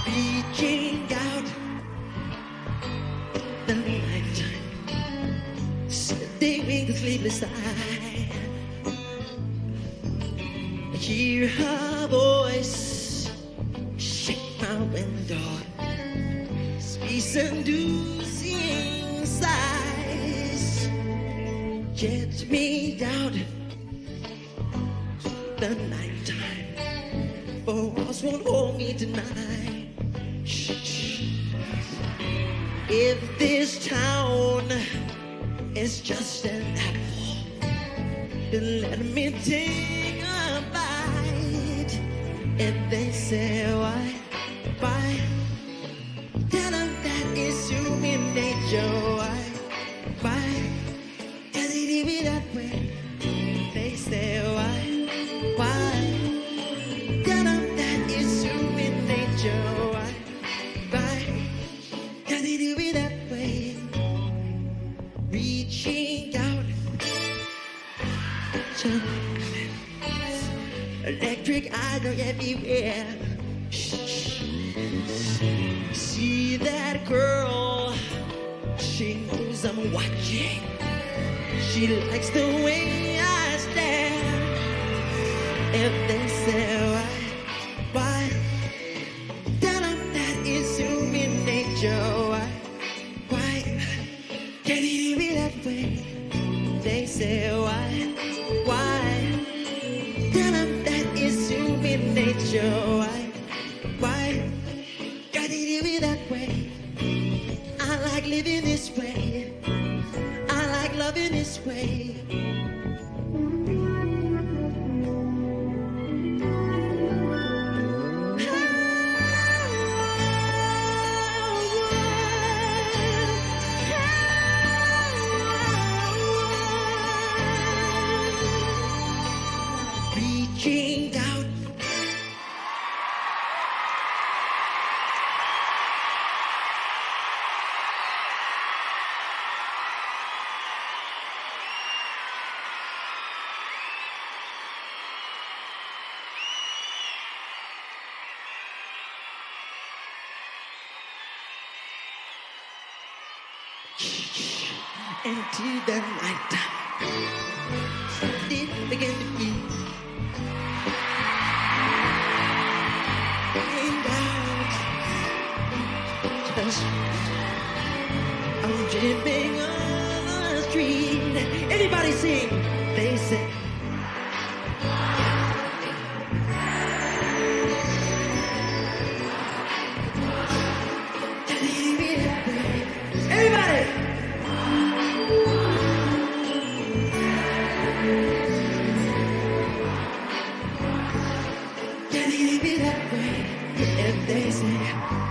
reaching out the nighttime, sitting the sleepless eye. Hear her voice shake my window, speak seducing sighs, get me out the nighttime, for walls won't hold me tonight. Shh. If this town is just an apple, then let me take a bite. If they say why, tell them that it's human nature. Why, does it leave it that way? They say why, tell them that it's human nature. Why, does it leave it that way? Reaching out to electric eyes are everywhere. See that girl, she knows I'm watching. She likes the way I stare. If they say why, tell them that it's human nature. Why, can it be that way? They say why, tell them that it's human nature. Why, can it be that way? I like living this way. I like loving this way. Reaching out. Into the night, it began to be rained out. Just I'm dripping on the street. Everybody sing. They say. Everybody. Can it be that way? If they say